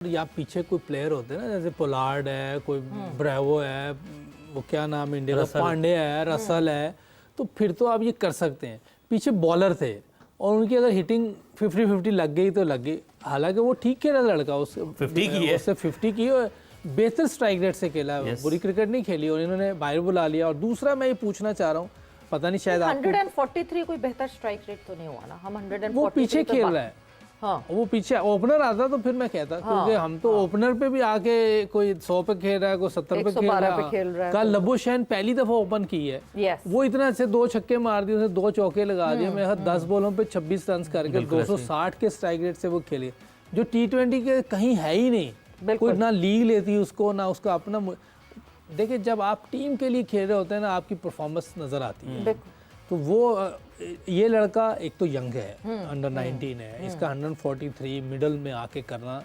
या पीछे कोई प्लेयर होते हैं ना, जैसे पोलार्ड है, कोई ब्रेवो है, वो क्या नाम इंडिया का, पांडे है, रसल है, तो फिर तो आप ये कर सकते हैं। पीछे बॉलर थे और उनकी अगर हिटिंग 50-50 लग गई तो लग गई। हालांकि वो ठीक खेला लड़का, उससे 50 की है, बेहतर स्ट्राइक रेट से खेला है, बुरी क्रिकेट नहीं खेली और इन्होंने बाहर बुला लिया। और दूसरा मैं ये पूछना चाह रहा हूँ, पता नहीं शायद 143 कोई बेहतर स्ट्राइक रेट तो नहीं हुआ ना, हम 143 वो पीछे खेल रहा है। हाँ, वो पीछे ओपनर आता तो फिर मैं कहता, क्योंकि हम तो ओपनर पे भी आके कोई 100 पे खेल रहा है, कोई 70 पे खेल रहा है। कल लबुशैन पहली दफा ओपन की है, वो इतना अच्छे 2 छक्के मार दिए, उसे 2 चौके लगा दिए, मेरे 10 बॉलों पे 26 रन करके 260 के स्ट्राइक रेट से वो खेले, जो T20 के कहीं है ही नहीं। कोई ना लीग लेती उसको, ना उसका अपना। देखिए, जब आप टीम के लिए खेल रहे होते हैं ना, आपकी परफॉर्मेंस नजर आती है। तो वो ये लड़का एक तो यंग है, अंडर 19 है, इसका 143 मिडल में आके करना,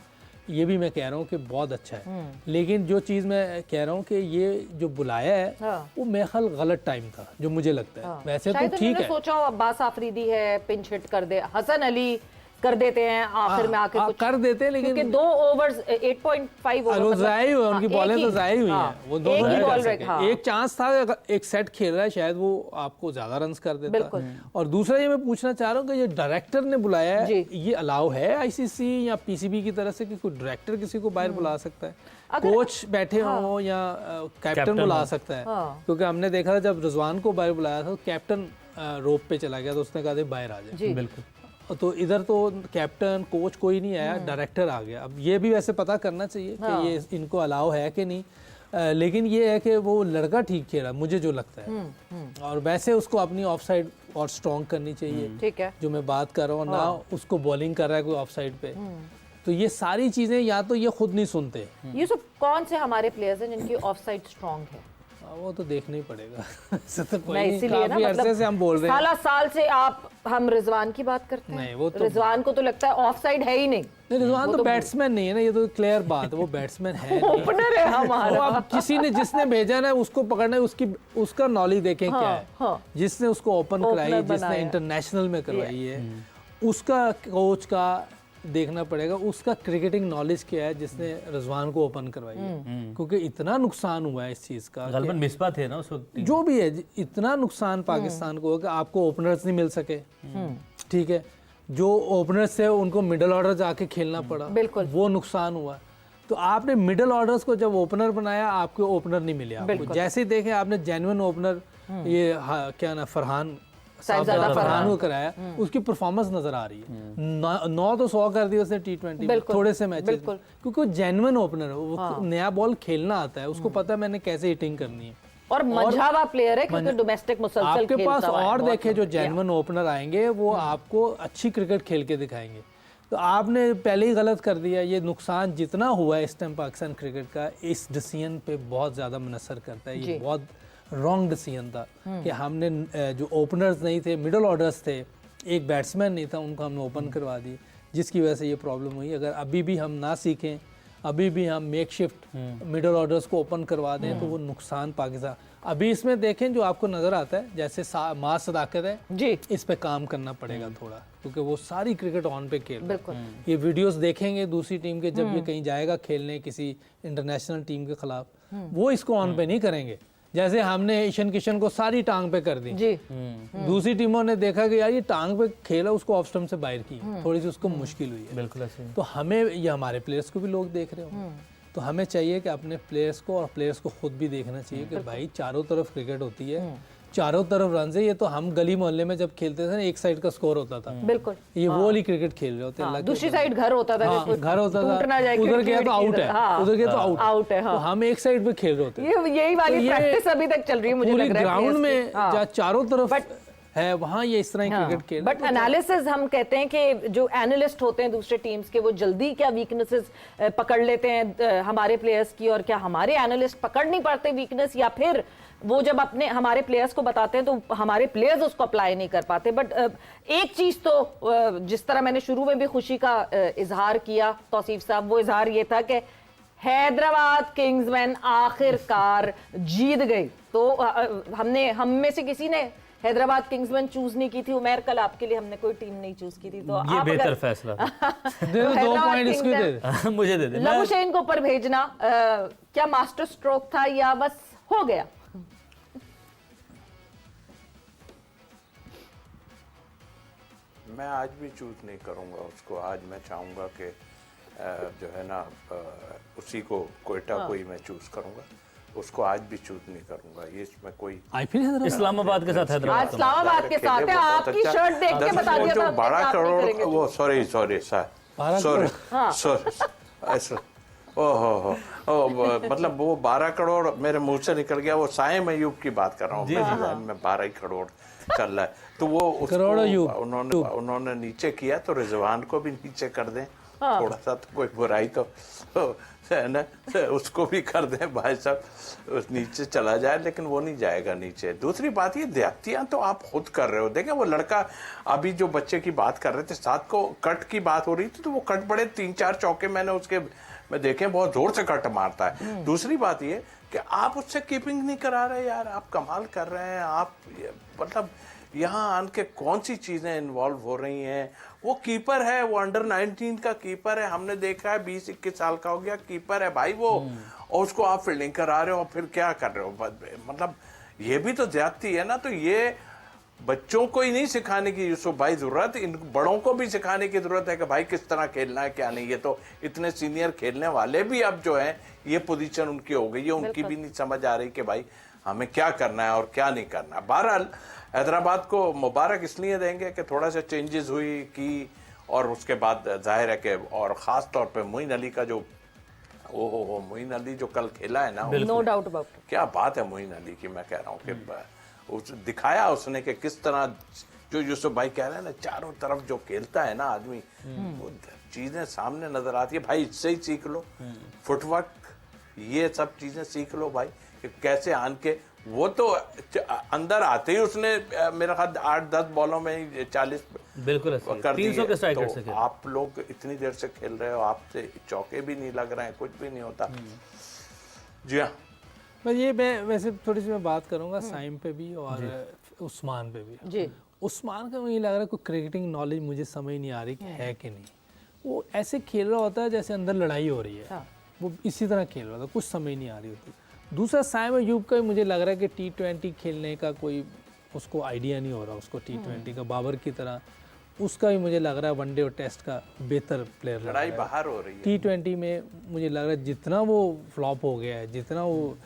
ये भी मैं कह रहा हूँ कि बहुत अच्छा है। लेकिन जो चीज़ मैं कह रहा हूँ कि ये जो बुलाया है वो मेरे ख्याल गलत टाइम था, जो मुझे लगता है। वैसे तो ठीक है, सोचा अब्बास आफरीदी है, पिंच हिट कर दे, हसन अली कर देते हैं आखिर में आके, कुछ कर देते हैं, लेकिन 2 ओवर्स 8.5 ओवर जाए हुए, उनकी बॉलें तो जाए हुई हैं, वो दोनों एक चांस था, एक सेट खेल रहा है, शायद वो आपको ज्यादा रन्स कर देता। और दूसरा ये मैं पूछना चाह रहा हूँ कि ये डायरेक्टर ने बुलाया है, ये अलाउ है आईसीसी या पीसीबी की तरफ से कि कोई डायरेक्टर किसी को बाहर बुला सकता है? कोच बैठे हो या कैप्टन बुला सकता है? क्योंकि हमने देखा था जब रिजवान को बाहर बुलाया था, कैप्टन रोप पे चला गया, तो उसने कहा था बाहर आ जाए। बिल्कुल। तो इधर तो कैप्टन कोच कोई नहीं आया, डायरेक्टर आ गया। अब ये भी वैसे पता करना चाहिए कि ये इनको अलाउ है कि नहीं, लेकिन ये है कि वो लड़का ठीक खेला, मुझे जो लगता है। और वैसे उसको अपनी ऑफ साइड और स्ट्रॉन्ग करनी चाहिए, ठीक है, जो मैं बात कर रहा हूँ ना, उसको बॉलिंग कर रहा है कोई ऑफ साइड पे। तो ये सारी चीजें या तो ये खुद नहीं सुनते। ये सब कौन से हमारे प्लेयर्स हैं जिनकी ऑफ साइड स्ट्रॉन्ग है? वो तो देखना ही पड़ेगा। तो कोई नहीं, इसीलिए ना, मतलब से हम बोल रहे हैं, साल से हम रिजवान की बात करते हैं। नहीं, वो तो रिजवान को तो लगता है ऑफ साइड है ही नहीं। रिजवान तो बैट्समैन नहीं है ना, ये तो क्लियर बात है, वो बैट्समैन है, ओपनर है हमारा। अब किसी ने जिसने भेजा ना उसको पकड़ना है, उसका नॉलेज देखें क्या है। जिसने उसको ओपन कराई, जिसने इंटरनेशनल में करवाई है, उसका कोच का देखना पड़ेगा, उसका क्रिकेटिंग नॉलेज क्या है जिसने रिजवान को ओपन करवाई है। क्योंकि इतना नुकसान हुआ है इस चीज का, गलबन मिसबा थे ना उस वक्त, जो भी है, इतना नुकसान पाकिस्तान को कि आपको ओपनर्स नहीं मिल सके, ठीक है, जो ओपनर्स थे उनको मिडिल ऑर्डर जाके खेलना पड़ा, बिल्कुल, वो नुकसान हुआ। तो आपने मिडिल ऑर्डर्स को जब ओपनर बनाया, आपको ओपनर नहीं मिले। आपको जैसे ही देखे आपने जेन्युइन ओपनर ये क्या ना फरहान को कराया, उसकी परफॉर्मेंस नजर आ रही है। 9 तो 100 कर दिया उसने T20 थोड़े से मैचेस, क्योंकि जेन्युइन ओपनर है, वो नया बॉल खेलना आता है, उसको पता है मैंने कैसे हिटिंग करनी है, और मंझावा प्लेयर है क्योंकि डोमेस्टिक मुसलसल आपके पास। और देखे जो जेन्युइन ओपनर आएंगे वो आपको अच्छी क्रिकेट खेल के दिखाएंगे। तो आपने पहले ही गलत कर दिया। ये नुकसान जितना हुआ है इस टाइम पाकिस्तान क्रिकेट का, इस डिसीजन पे बहुत ज्यादा मुनसर करता है। ये बहुत रॉन्ग डिसीजन था कि हमने जो ओपनर्स नहीं थे, मिडिल ऑर्डर्स थे, एक बैट्समैन नहीं था, उनको हमने ओपन करवा दी, जिसकी वजह से ये प्रॉब्लम हुई। अगर अभी भी हम ना सीखें, अभी भी हम मेकशिफ्ट मिडिल ऑर्डर्स को ओपन करवा दें, तो वो नुकसान पाकिस्तान। अभी इसमें देखें जो आपको नजर आता है, जैसे मां सदाकत है जी, इस पे काम करना पड़ेगा थोड़ा, क्योंकि वो सारी क्रिकेट ऑन पे खेल रहा है। ये वीडियोस देखेंगे दूसरी टीम के, जब ये कहीं जाएगा खेलने किसी इंटरनेशनल टीम के खिलाफ, वो इसको ऑन पे नहीं करेंगे। जैसे हमने ईशान किशन को सारी टांग पे कर दी जी, दूसरी टीमों ने देखा कि यार ये टांग पे खेला, उसको ऑफ स्टंप से बाहर की, थोड़ी सी उसको मुश्किल हुई है। बिल्कुल ऐसे। तो हमें, ये हमारे प्लेयर्स को भी लोग देख रहे हो, तो हमें चाहिए कि अपने प्लेयर्स को और प्लेयर्स को खुद भी देखना चाहिए कि भाई चारों तरफ क्रिकेट होती है, चारों तरफ रन है। ये तो हम गली मोहल्ले में जब खेलते थे ना, एक साइड का स्कोर होता था, बिल्कुल, ये वो वाली क्रिकेट खेल रहे होते हैं। दूसरी साइड घर होता था, घर होता था, उधर गया तो आउट है, उधर गया तो आउट है। तो हम एक साइड पे खेल रहे होते हैं। यही वाली प्रैक्टिस अभी तक चल रही है, मुझे लग रहा है ग्राउंड में जहाँ चारों तरफ है, वहाँ ये इस तरह क्रिकेट खेल। बट एनालिसिस हम कहते हैं कि जो एनालिस्ट होते हैं दूसरे टीम्स के, वो जल्दी क्या वीकनेसेस पकड़ लेते हैं हमारे प्लेयर्स की, और क्या हमारे एनालिस्ट पकड़ नहीं पाते वीकनेस, या फिर वो जब अपने हमारे प्लेयर्स को बताते हैं तो हमारे प्लेयर्स उसको अप्लाई नहीं कर पाते। बट एक चीज तो जिस तरह मैंने शुरू में भी खुशी का इजहार किया तौसीफ साहब, वो इजहार ये था कि हैदराबाद किंग्समैन आखिरकार जीत गई। तो हम में से किसी ने हैदराबाद किंग्समैन चूज नहीं की थी उमैर, कल आपके लिए हमने कोई टीम नहीं चूज की थी, तो ये आप बेहतर अगर फैसला दे दो 2 पॉइंट इसको दे दे। मुझे दे दे। लबुशेन को ऊपर भेजना क्या मास्टर स्ट्रोक था या बस हो गया? मैं आज भी चूज नहीं करूंगा उसको। आज मैं चाहूंगा कि जो है ना उसी को कोयटा को ही मैं चूज करूंगा, उसको आज भी चूज नहीं करूंगा। ये इसमें कोई आईपीएल हैदराबाद इस्लामाबाद के साथ आज हैदराबाद इस्लामाबाद के साथ है, आपकी शर्ट देख के बता दिया था 12 करोड़ वो सॉरी मतलब वो 12 करोड़ मेरे मुंह से निकल गया। वो साइम अयूब की बात कर रहा हूँ मैं 12 ही करोड़ चल रहा है, तो वो उन्होंने नीचे किया, तो रिजवान को भी नीचे कर दें थोड़ा सा, तो कोई बुराई तो है ना, उसको भी कर दें भाई साहब, उस नीचे चला जाए, लेकिन वो नहीं जाएगा नीचे। दूसरी बात ये देहातियाँ तो आप खुद कर रहे हो। देखें वो लड़का अभी जो बच्चे की बात कर रहे थे, साथ को कट की बात हो रही थी, तो वो कट बड़े 3-4 चौके मैंने उसके में देखे, बहुत जोर से कट मारता है। दूसरी बात ये कि आप उससे कीपिंग नहीं करा रहे यार, आप कमाल कर रहे हैं आप। मतलब यहाँ आन के कौन सी चीज़ें इन्वॉल्व हो रही हैं। वो कीपर है, वो अंडर 19 का कीपर है, हमने देखा है 20-21 साल का हो गया कीपर है भाई वो, और उसको आप फील्डिंग करा रहे हो, फिर क्या कर रहे हो। मतलब ये भी तो ज्यादती है ना। तो ये बच्चों को ही नहीं सिखाने की यूसुफ भाई जरूरत, इन बड़ों को भी सिखाने की जरूरत है कि भाई किस तरह खेलना है क्या नहीं। ये तो इतने सीनियर खेलने वाले भी अब जो है ये पोजीशन उनकी हो गई है, उनकी भी नहीं समझ आ रही कि भाई हमें क्या करना है और क्या नहीं करना। बहरहाल हैदराबाद को मुबारक इसलिए देंगे कि थोड़ा सा चेंजेस हुई की, और उसके बाद जाहिर है कि और ख़ास तौर पे मोइन अली का जो मोइन अली जो कल खेला है ना, नो डाउट अबाउट, क्या बात है मोइन अली की। मैं कह रहा हूँ कि दिखाया उसने कि किस तरह जो यूसुफ भाई कह रहे हैं ना, चारों तरफ जो खेलता है ना आदमी, वो चीज़ें सामने नजर आती है। भाई इससे ही सीख लो, फुटवर्क ये सब चीज़ें सीख लो भाई, कि कैसे आन के वो तो अंदर आते ही उसने मेरा ख्याल 8-10 बॉलों में 40 बिल्कुल कर 300 के स्ट्राइक रेट से तो आप लोग इतनी देर से खेल रहे हो, आपसे चौके भी नहीं लग रहे हैं, कुछ भी नहीं होता। जी हाँ, बस ये मैं वैसे थोड़ी सी मैं बात करूंगा साइम पे भी और उस्मान पे भी जी। उस्मान का मुझे लग रहा है कोई क्रिकेटिंग नॉलेज मुझे समझ नहीं आ रही कि है कि नहीं। वो ऐसे खेल रहा होता है जैसे अंदर लड़ाई हो रही है। हाँ। वो इसी तरह खेल रहा था, कुछ समझ नहीं आ रही होती। दूसरा साइम अयूब का मुझे लग रहा है कि T20 खेलने का कोई उसको आइडिया नहीं हो रहा उसको T20 का, बाबर की तरह उसका भी मुझे लग रहा है वनडे और टेस्ट का बेहतर प्लेयर लग रहा है। लड़ाई बाहर हो रही है। T20 में मुझे लग रहा है जितना वो फ्लॉप हो गया है, जितना वो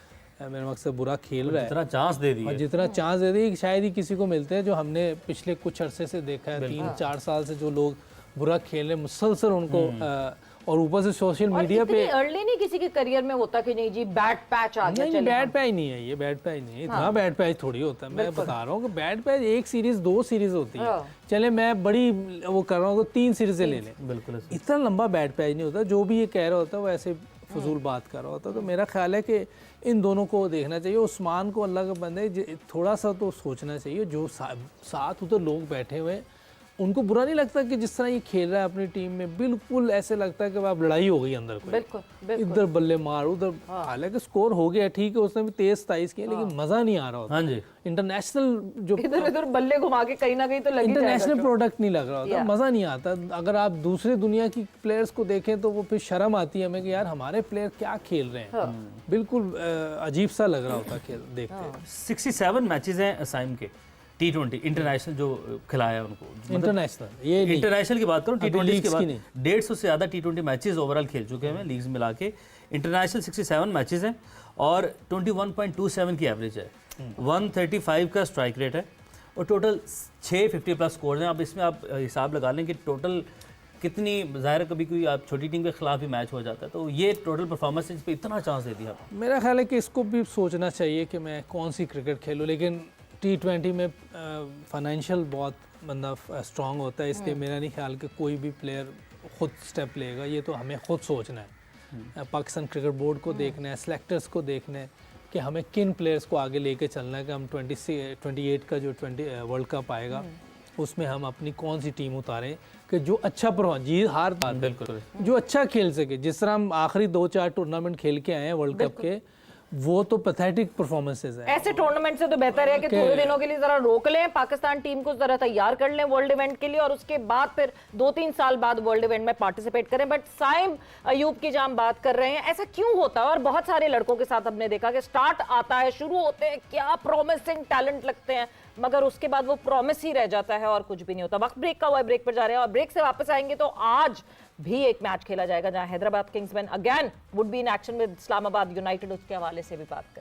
मेरे मकसद बुरा खेल रहा है, जितना चांस दे दिया, और जितना चांस दे दी शायद ही किसी को मिलते हैं। जो हमने पिछले कुछ अरसे से देखा है, 3-4 साल से जो लोग बुरा खेल रहे मुसलसल उनको, और ऊपर से सोशल मीडिया पे अर्ली नहीं किसी के करियर में होता कि नहीं जी बैड पैच आ गया। नहीं, बैड पैच नहीं है ये, बैड पैच नहीं है, इतना बैड पैच थोड़ी होता है। मैं बता रहा हूँ कि बैड पैच 1 सीरीज 2 सीरीज होती है। चले मैं बड़ी वो कर रहा हूँ तो 3 सीरीजें ले लें, बिल्कुल इतना लंबा बैड पैच नहीं होता। जो भी ये कह रहा होता है वो ऐसे फजूल बात कर रहा होता है। तो मेरा ख्याल है कि इन दोनों को देखना चाहिए। उस्मान को अल्लाह का बंदे थोड़ा सा तो सोचना चाहिए। जो साथ उधर लोग बैठे हुए उनको बुरा नहीं लगता कि जिस तरह ये खेल रहा है अपनी टीम में, बिल्कुल ऐसे लगता है कि अब लड़ाई हो गई अंदर कोई, बिल्कुल इधर बल्ले मार उधर। हालांकि स्कोर हो गया ठीक है, उसने भी 23-27 किया, लेकिन मजा नहीं आ रहा होता। हाँ जी, इंटरनेशनल जो इधर उधर बल्ले घुमा के कहीं ना कहीं तो लग ही इंटरनेशनल जाएगा। प्रोडक्ट नहीं लग रहा होता, मजा नहीं आता। अगर आप दूसरे दुनिया की प्लेयर्स को देखें तो वो फिर शर्म आती है हमें कि यार हमारे प्लेयर क्या खेल रहे हैं। बिल्कुल अजीब सा लग रहा होता खेल देखते। 67 मैचेस हैं साइम के T20 इंटरनेशनल जो खिलाया उनको, इंटरनेशनल ये इंटरनेशनल की बात करूं, T20 लीग्स के बाद की नहीं। 150 से ज़्यादा T20 मैचेस ओवरऑल खेल चुके हैं लीग्स मिला के। इंटरनेशनल 67 मैचेस हैं और 21.27 की एवरेज है, 135 का स्ट्राइक रेट है, और टोटल 650 प्लस स्कोर हैं। अब इसमें आप हिसाब लगा लें कि टोटल कितनी, ज़ाहिर कभी कोई आप छोटी टीम के खिलाफ भी मैच हो जाता है, तो ये टोटल परफॉर्मेंस इस पर इतना चांस दे दिया। मेरा ख्याल है कि इसको भी सोचना चाहिए कि मैं कौन सी क्रिकेट खेलूँ। लेकिन T20 में फाइनेंशियल बहुत बंदा स्ट्रांग होता है, इसलिए मेरा नहीं ख्याल कि कोई भी प्लेयर खुद स्टेप लेगा। ये तो हमें खुद सोचना है। पाकिस्तान क्रिकेट बोर्ड को देखना है, सेलेक्टर्स को देखना है कि हमें किन प्लेयर्स को आगे लेके चलना है। कि हम 28 का जो वर्ल्ड कप आएगा उसमें हम अपनी कौन सी टीम उतारें कि जो अच्छा परफॉर्म, जी हार बिल्कुल, जो अच्छा खेल सके। जिस तरह हम आखिरी 2-4 टूर्नामेंट खेल के आए हैं वर्ल्ड कप के, वो तो पैथेटिक परफॉर्मेंसेस है। ऐसे टूर्नामेंट से तो बेहतर है कि थोड़े दिनों के लिए जरा रोक लें, पाकिस्तान टीम को जरा तैयार कर लें वर्ल्ड इवेंट के लिए, और उसके बाद फिर 2-3 साल बाद वर्ल्ड इवेंट में पार्टिसिपेट करें। बट साइम अयूब की जहां हम बात कर रहे हैं, ऐसा क्यों होता है? और बहुत सारे लड़कों के साथ हमने देखा कि स्टार्ट आता है, शुरू होते हैं, क्या प्रॉमिसिंग टैलेंट लगते हैं, मगर उसके बाद वो प्रॉमिस ही रह जाता है और कुछ भी नहीं होता। वक्त ब्रेक का हुआ है, ब्रेक पर जा रहे हैं, और ब्रेक से वापस आएंगे तो आज भी एक मैच खेला जाएगा जहां Hyderabad Kingsman again would be in action with Islamabad United, उसके हवाले से भी बात करें।